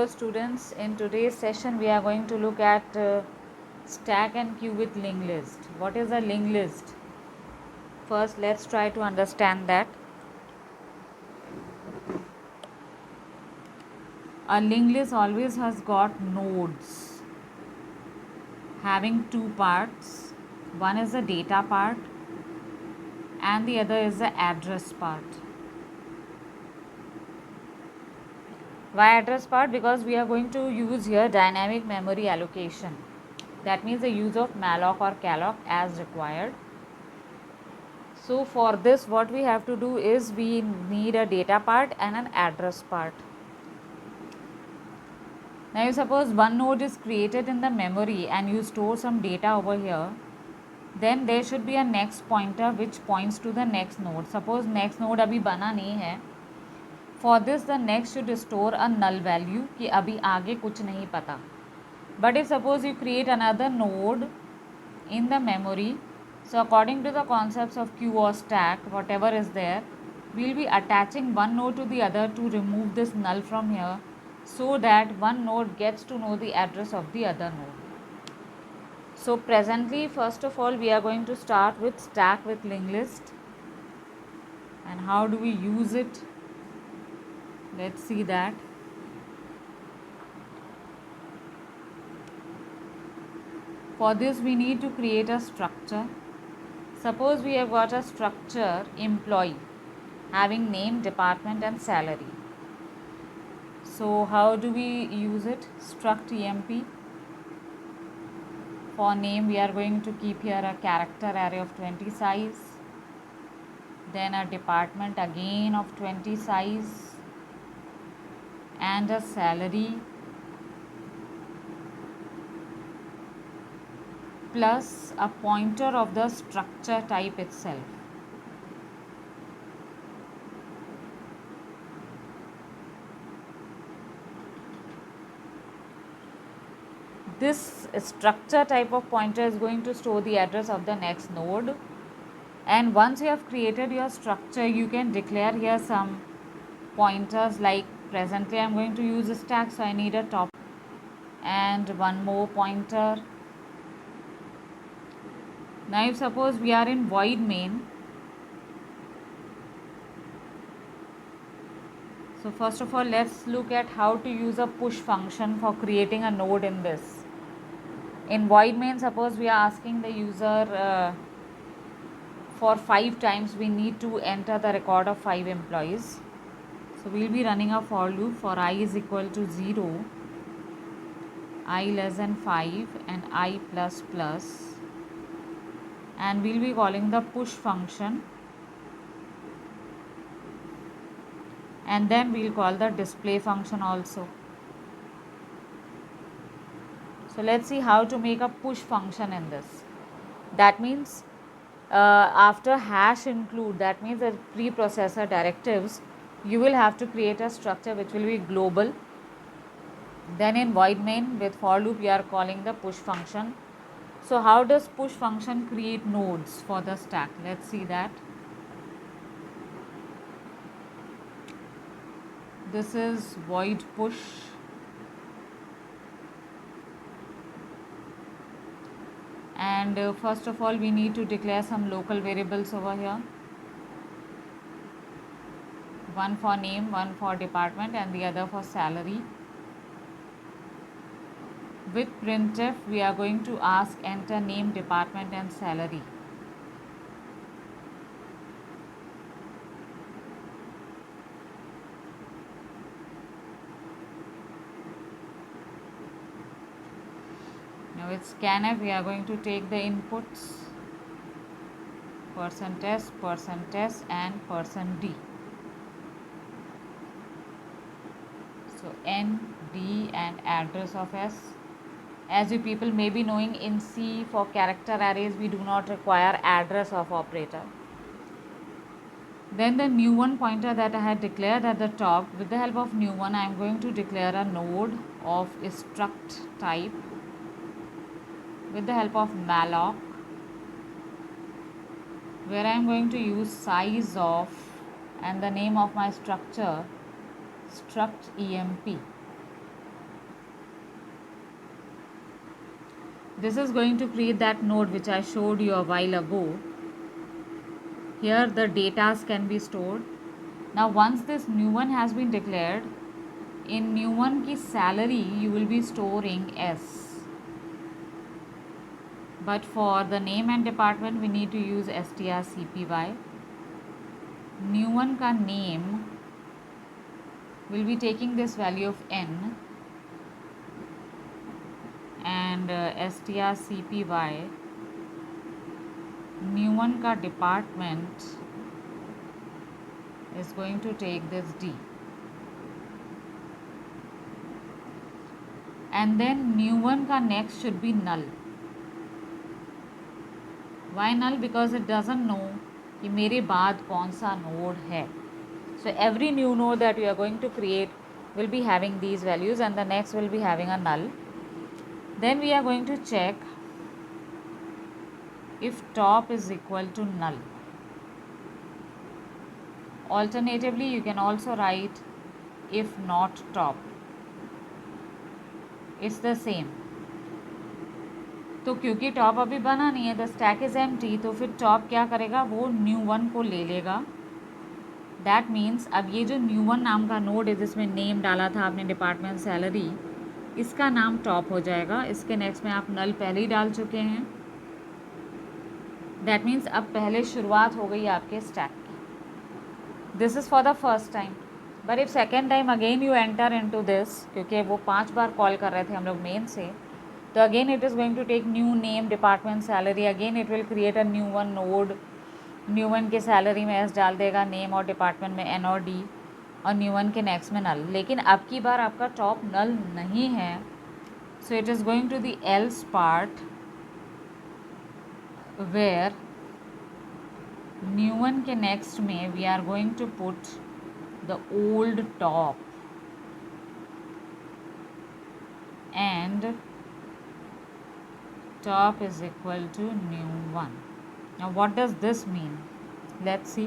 Hello students, in today's session we are going to look at stack and queue with linked list. What is a linked list? First let's try to understand that. A linked list always has got nodes having two parts. One is the data part and the other is the address part. Why address part? Because we are going to use here dynamic memory allocation. That means the use of malloc or calloc as required. So for this what we have to do is we need a data part and an address part. Now you suppose one node is created in the memory and you store some data over here, then there should be a next pointer which points to the next node. Suppose next node अभी बना नहीं है. For this the next should store a null value कि अभी आगे कुछ नहीं पता. But if suppose you create another node in the memory, so according to the concepts of queue or stack, whatever is there, we will be attaching one node to the other to remove this null from here, so that one node gets to know the address of the other node. So presently, first of all, we are going to start with stack with linked list. And how do we use it? Let's see that. For this we need to create a structure. Suppose we have got a structure employee having name, department and salary. So how do we use it? Struct emp. For name we are going to keep here a character array of 20 size. Then a department again of 20 size. And a salary plus a pointer of the structure type itself. This structure type of pointer is going to store the address of the next node. And once you have created your structure, you can declare here some pointers, like presently I am going to use a stack, so I need a top and one more pointer. Now if suppose we are in void main, so first of all let's look at how to use a push function for creating a node in this. In void main, suppose we are asking the user for 5 times we need to enter the record of 5 employees. So we will be running a for loop for I is equal to 0, I less than 5 and I plus plus, and we will be calling the push function, and then we will call the display function also. So let's see how to make a push function in this. That means after hash include, that means the preprocessor directives, you will have to create a structure which will be global. Then in void main with for loop you are calling the push function. So how does push function create nodes for the stack? Let's see that. This is void push. And first of all we need to declare some local variables over here. One for name, one for department and the other for salary. With printf we are going to ask enter name, department and salary. Now with scanf we are going to take the inputs %s, %s and %d. So n, d and address of s. As you people may be knowing, in C for character arrays we do not require address of operator. Then the new one pointer that I had declared at the top, with the help of new one I am going to declare a node of struct type with the help of malloc, where I am going to use size of and the name of my structure struct emp. This is going to create that node which I showed you a while ago. Here the data can be stored. Now once this new one has been declared, in new one की salary you will be storing S. But for the name and department we need to use strcpy. New one का name will be taking this value of n, and strcpy new one का department is going to take this d, and then new one का next should be null. Why null? Because it doesn't know कि मेरे बाद कौन सा node है. So every new node that we are going to create will be having these values, and the next will be having a null. Then we are going to check if top is equal to null. Alternatively, you can also write if not top. It's the same. तो क्योंकि top अभी बना नहीं है, the stack is empty, तो फिर top क्या करेगा, वो न्यू वन को ले लेगा. दैट मीन्स अब ये जो न्यू वन नाम का नोड है जिसमें नेम डाला था आपने डिपार्टमेंट सैलरी, इसका नाम टॉप हो जाएगा. इसके नेक्स्ट में आप नल पहले ही डाल चुके हैं. दैट मीन्स अब पहले शुरुआत हो गई आपके स्टैक की. This is for the first time. But if second time again you enter into this, क्योंकि वो 5 बार कॉल कर रहे थे हम लोग मेन से, तो again it is going to take new name department salary. Again it will create a new one node. New one के सैलरी में एस डाल देगा, नेम और डिपार्टमेंट में एन और डी, और न्यू वन के नेक्स्ट में नल. लेकिन अब की बार आपका टॉप नल नहीं है, so it is going to the else part where new one के नेक्स्ट में we are going to put the old top and top is equal to new one. Now what does this mean? Let's see.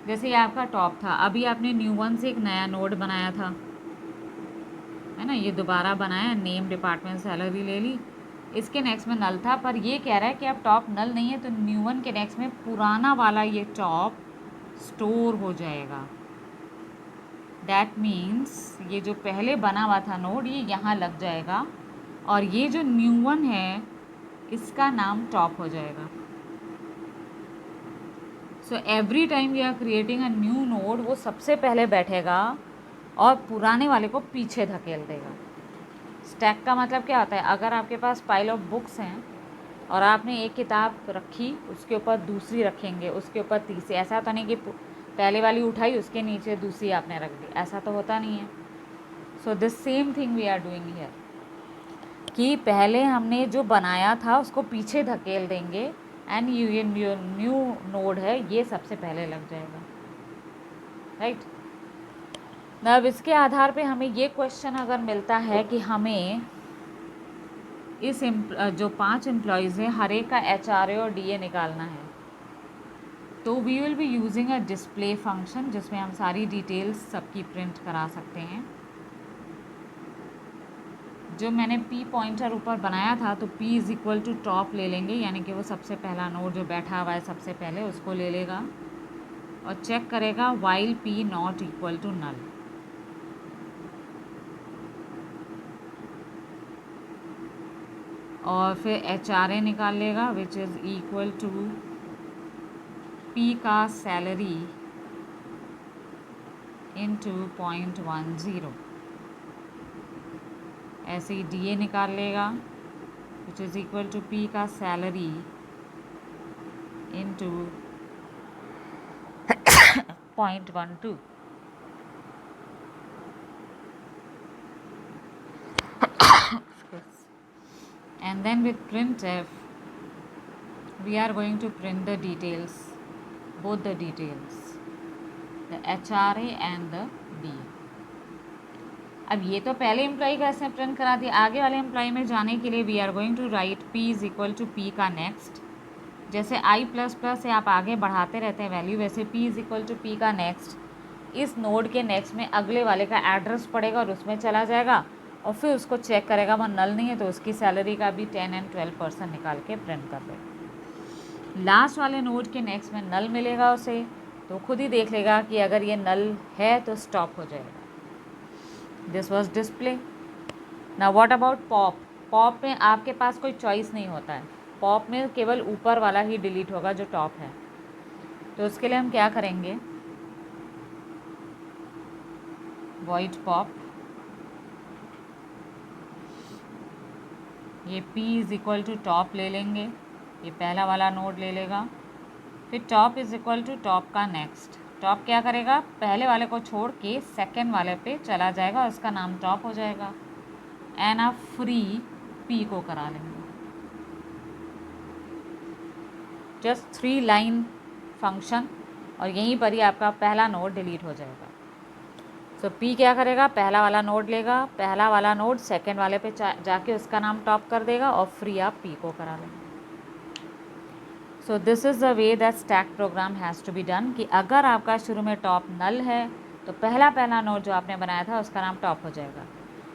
जैसे ये आपका top था, अभी आपने new one से एक नया नोड बनाया था, है ना, ये दोबारा बनाया, नेम डिपार्टमेंट सैलरी ले ली. इसके नेक्स्ट में नल था, पर ये कह रहा है कि अब टॉप नल नहीं है, तो न्यू वन के नेक्स्ट में पुराना वाला ये टॉप स्टोर हो जाएगा. दैट मीन्स ये जो पहले बना हुआ था नोड, ये यहाँ लग जाएगा, और ये जो न्यू वन है इसका नाम टॉप हो जाएगा. So every time we are creating a new node, वो सबसे पहले बैठेगा और पुराने वाले को पीछे धकेल देगा. स्टैक का मतलब क्या होता है, अगर आपके पास पाइल ऑफ बुक्स हैं और आपने एक किताब रखी, उसके ऊपर दूसरी रखेंगे, उसके ऊपर तीसरी, ऐसा तो नहीं कि पहले वाली उठाई उसके नीचे दूसरी आपने रख दी, ऐसा तो होता नहीं है. So this same thing we are doing here, कि पहले हमने जो बनाया था उसको पीछे धकेल देंगे, एंड ये न्यू नोड है ये सबसे पहले लग जाएगा. राइट. अब इसके आधार पे हमें ये क्वेश्चन अगर मिलता है कि हमें इस जो 5 एम्प्लॉयज़ हैं हर एक का HRA और DA निकालना है, तो we will be using a display function जिसमें हम सारी डिटेल्स सबकी प्रिंट करा सकते हैं. जो मैंने P पॉइंटर ऊपर बनाया था, तो P is equal to top ले लेंगे, यानी कि वो सबसे पहला नोड जो बैठा हुआ है सबसे पहले उसको ले लेगा और चेक करेगा while P not equal to null. और फिर HRA निकाल लेगा which is equal to P का सैलरी इंटू 0.10. ऐसे ही DA निकाल लेगा which is equal to P का salary into 0.12. And then with printf we are going to print the details, both the details, the HRA and the DA. अब ये तो पहले एम्प्लॉय का ऐसे प्रिंट करा दिया. आगे वाले एम्प्लॉय में जाने के लिए we are going to write P is equal to P का नेक्स्ट. जैसे I++ से आप आगे बढ़ाते रहते हैं वैल्यू, वैसे P is equal to P का नेक्स्ट. इस नोड के नेक्स्ट में अगले वाले का एड्रेस पड़ेगा और उसमें चला जाएगा, और फिर उसको चेक करेगा, वो नल नहीं है तो उसकी सैलरी का भी 10 एंड 12% निकाल के प्रिंट कर देगा। लास्ट वाले नोड के नेक्स्ट में नल मिलेगा उसे, तो खुद ही देख लेगा कि अगर ये नल है तो स्टॉप हो जाएगा। This was display. ना व्हाट अबाउट पॉप? पॉप में आपके पास कोई चॉइस नहीं होता है, पॉप में केवल ऊपर वाला ही डिलीट होगा जो टॉप है। तो उसके लिए हम क्या करेंगे, वॉइड पॉप, ये p is equal to top ले लेंगे, ये पहला वाला नोड ले लेगा, फिर top is equal to top का नेक्स्ट। टॉप क्या करेगा, पहले वाले को छोड़ के सेकेंड वाले पे चला जाएगा, उसका नाम टॉप हो जाएगा। एंड आप फ्री p को करा लेंगे। जस्ट 3 लाइन फंक्शन, और यहीं पर ही आपका पहला नोड डिलीट हो जाएगा। सो p क्या करेगा, पहला वाला नोड लेगा, पहला वाला नोड सेकेंड वाले पे जाके उसका नाम टॉप कर देगा, और फ्री आप p को करा लेंगे। So this is the way that stack program has to be done, कि अगर आपका शुरू में टॉप नल है तो पहला नोड जो आपने बनाया था उसका नाम टॉप हो जाएगा।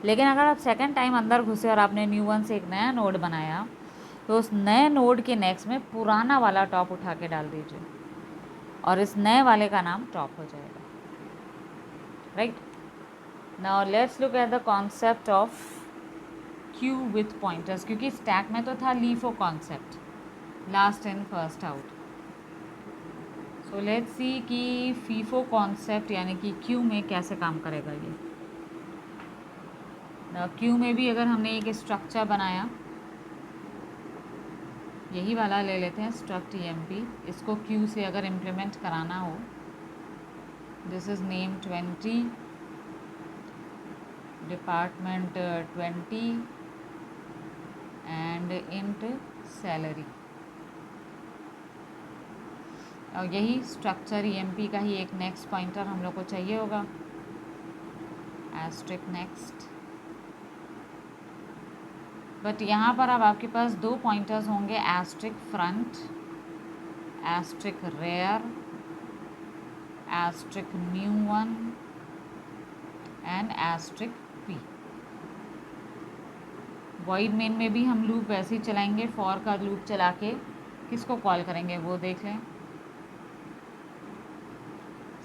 लेकिन अगर आप सेकेंड टाइम अंदर घुसे और आपने न्यू वन से एक नया नोड बनाया, तो उस नए नोड के नेक्स्ट में पुराना वाला टॉप उठा के डाल दीजिए, और इस नए वाले का नाम टॉप हो जाएगा। Right, now let's look at the concept of Q with pointers, क्योंकि स्टैक में तो था LIFO concept, last in first out. So let's सी कि फीफो कॉन्सेप्ट यानी कि क्यू में कैसे काम करेगा ये। क्यू में भी अगर हमने एक स्ट्रक्चर बनाया, यही वाला ले लेते हैं स्ट्रक्ट emp, इसको क्यू से अगर इम्प्लीमेंट कराना हो, this is name 20, department 20 and int salary, और यही स्ट्रक्चर emp का ही एक नेक्स्ट पॉइंटर हम लोग को चाहिए होगा, एस्ट्रिक नेक्स्ट। बट यहाँ पर अब आपके पास 2 पॉइंटर्स होंगे, asterisk front, asterisk rear, asterisk new one and asterisk p। Void main में भी हम लूप वैसे ही चलाएंगे, फॉर का लूप चला के किसको कॉल करेंगे वो देख लें।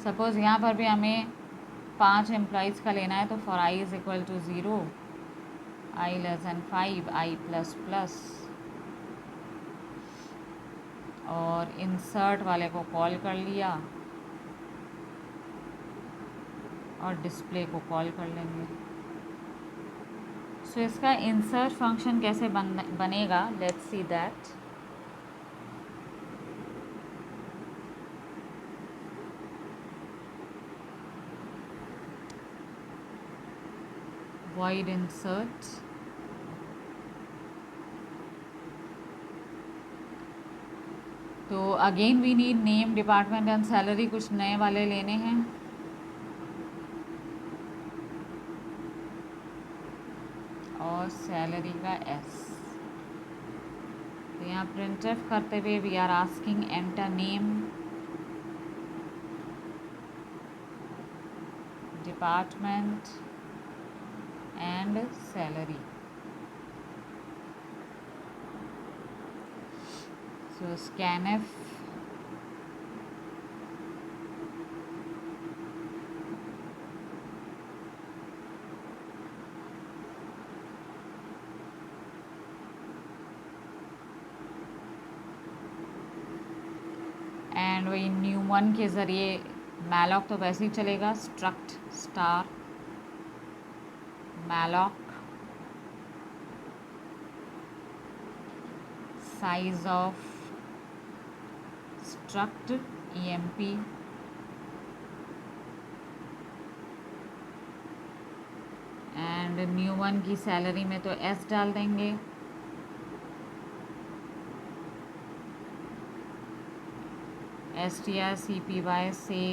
सपोज़ यहाँ पर भी हमें 5 एम्प्लॉइज़ का लेना है, तो for i is equal to 0, i less than 5, i plus plus, और इंसर्ट वाले को कॉल कर लिया और डिस्प्ले को कॉल कर लेंगे। सो इसका इंसर्ट फंक्शन कैसे बनेगा, let's see that. void insert, तो again we need name, department and salary, कुछ नए वाले लेने हैं। और सैलरी का s, तो यहाँ printf करते हुए we are asking enter name, department and salary. So scanf and वही न्यू वन के ज़रिए मैलॉक तो वैसे ही चलेगा, struct star malloc, size of struct emp, and new one की सैलरी में तो s डाल देंगे, strcpy से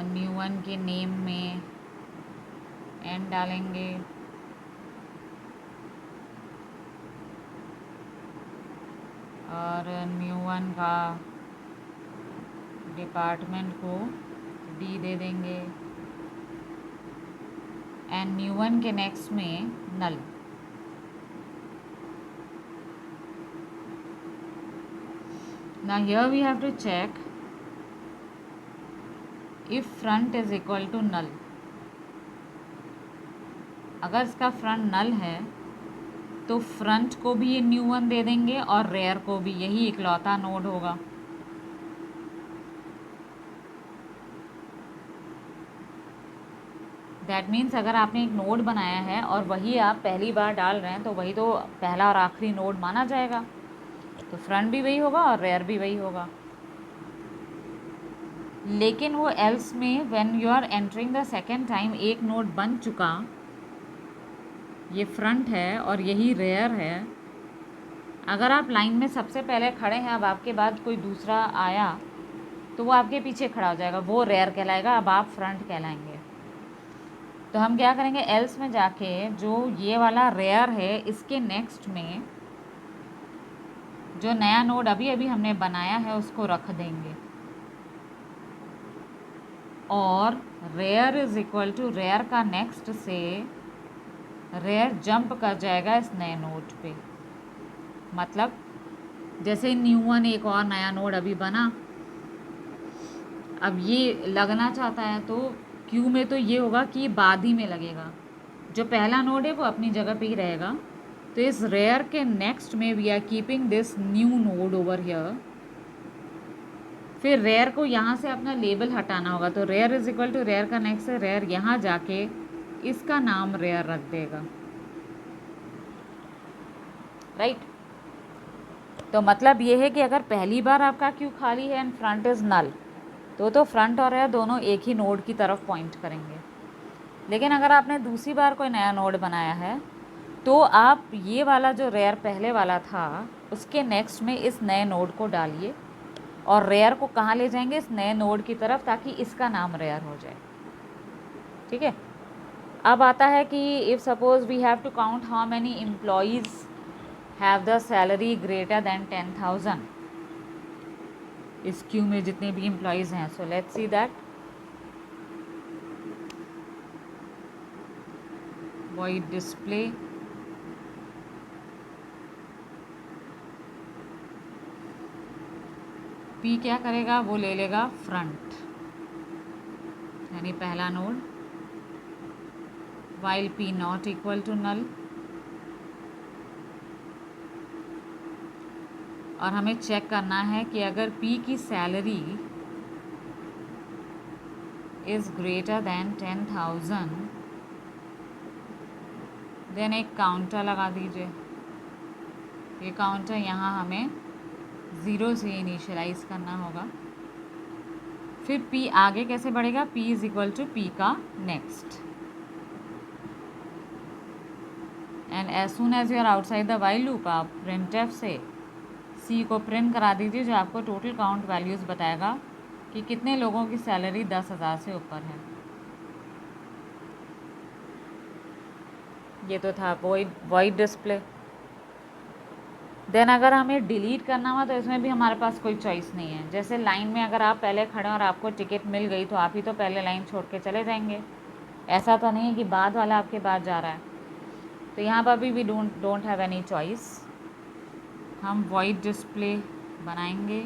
न्यू वन के नेम में n डालेंगे, और न्यू वन का डिपार्टमेंट को d दे देंगे, एंड न्यू वन के नेक्स्ट में null. Now here we have to check if front is equal to null. अगर इसका फ्रंट नल है तो फ्रंट को भी ये न्यू वन दे देंगे और रेयर को भी, यही इकलौता नोड होगा। दैट मीन्स अगर आपने एक नोड बनाया है और वही आप पहली बार डाल रहे हैं तो वही तो पहला और आखिरी नोड माना जाएगा, तो फ्रंट भी वही होगा और रेयर भी वही होगा। लेकिन वो एल्स में when you are entering the second time एक नोड बन चुका, ये फ्रंट है और यही रेयर है। अगर आप लाइन में सबसे पहले खड़े हैं, अब आपके बाद कोई दूसरा आया तो वो आपके पीछे खड़ा हो जाएगा, वो रेयर कहलाएगा, अब आप फ्रंट कहलाएंगे। तो हम क्या करेंगे, एल्स में जाके जो ये वाला रेयर है इसके नेक्स्ट में जो नया नोड अभी अभी हमने बनाया है उसको रख देंगे और rear is equal to rear का नेक्स्ट से रेयर जंप कर जाएगा इस नए नोड पे। मतलब जैसे न्यू वन एक और नया नोड अभी बना, अब ये लगना चाहता है तो क्यू में तो ये होगा कि बाद ही में लगेगा, जो पहला नोड है वो अपनी जगह पे ही रहेगा। तो इस रेयर के नेक्स्ट में we are keeping this new node over here. फिर रेयर को यहाँ से अपना लेबल हटाना होगा, तो rear is equal to rear का नेक्स्ट है रेयर, यहाँ जाके इसका नाम रेयर रख देगा, राइट। तो मतलब ये है कि अगर पहली बार आपका क्यू खाली है एंड फ्रंट इज नल तो फ्रंट और रेयर दोनों एक ही नोड की तरफ पॉइंट करेंगे। लेकिन अगर आपने दूसरी बार कोई नया नोड बनाया है तो आप ये वाला जो रेयर पहले वाला था उसके नेक्स्ट में इस नए नोड को डालिए और रेयर को कहाँ ले जाएंगे, इस नए नोड की तरफ, ताकि इसका नाम रेयर हो जाए। ठीक है। अब आता है कि if suppose we have to count how many employees have the salary greater than 10,000, इस क्यू में जितने भी एम्प्लॉयज़ हैं। So let's see that. void display P क्या करेगा, वो ले लेगा फ्रंट यानी पहला node, while P not equal to null. और हमें चेक करना है कि अगर P की salary is greater than 10,000 then एक काउंटर लगा दीजिए। ये काउंटर यहाँ हमें 0 से इनिशियलाइज करना होगा। फिर P आगे कैसे बढ़ेगा, P is equal to P का next, and as soon as you are outside the while loop आप printf से C को प्रिंट करा दीजिए, जो आपको टोटल काउंट वैल्यूज़ बताएगा कि कितने लोगों की सैलरी 10,000 से ऊपर है। ये तो था void डिस्प्ले। देन अगर हमें डिलीट करना हुआ तो इसमें भी हमारे पास कोई चॉइस नहीं है। जैसे लाइन में अगर आप पहले खड़े और आपको टिकट मिल गई तो आप ही तो पहले लाइन छोड़ के चले जाएंगे, ऐसा तो नहीं है कि बाद वाला आपके बाद जा रहा है। तो यहाँ पर भी we don't have any choice. हम void डिस्प्ले बनाएंगे,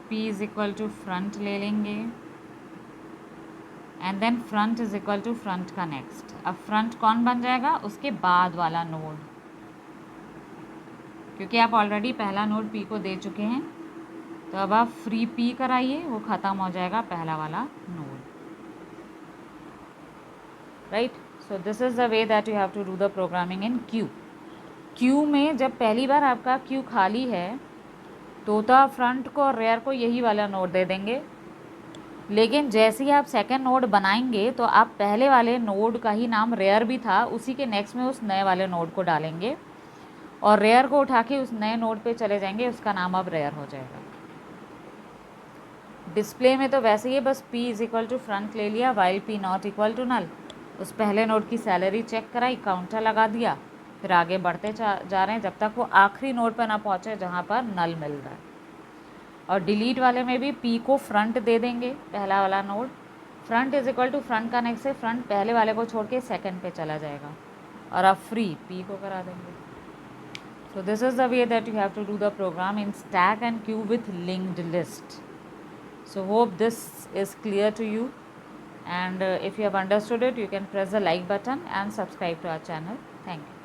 P is equal to front ले लेंगे and then front is equal to front का नेक्स्ट। अब फ्रंट कौन बन जाएगा, उसके बाद वाला नोड, क्योंकि आप ऑलरेडी पहला नोड P को दे चुके हैं। तो अब आप फ्री P कराइए, वो ख़त्म हो जाएगा पहला वाला node, right. So this is the way that you have to do the programming in queue. Queue में जब पहली बार आपका क्यू खाली है तो फ्रंट को और रेयर को यही वाला नोड दे देंगे। लेकिन जैसे ही आप सेकंड नोड बनाएंगे तो आप पहले वाले नोड का ही नाम रेयर भी था, उसी के नेक्स्ट में उस नए वाले नोड को डालेंगे और रेयर को उठा के उस नए नोड पे चले जाएंगे, उसका नाम अब रेयर हो जाएगा। डिस्प्ले में तो वैसे ही बस P is equal to front ले लिया, while P not equal to null, उस पहले नोड की सैलरी चेक कराई, काउंटर लगा दिया, फिर आगे बढ़ते जा रहे हैं जब तक वो आखिरी नोड पर ना पहुँचे जहाँ पर नल मिल रहा है। और डिलीट वाले में भी P को फ्रंट दे देंगे, पहला वाला node, front is equal to front का नेक्स्ट से फ्रंट पहले वाले को छोड़ के सेकंड पे चला जाएगा और आप फ्री पी को करा देंगे. So this is the way that you have to do the program in stack and queue with linked list. So hope this is clear to you, and if you have understood it, you can press the like button and subscribe to our channel. Thank you.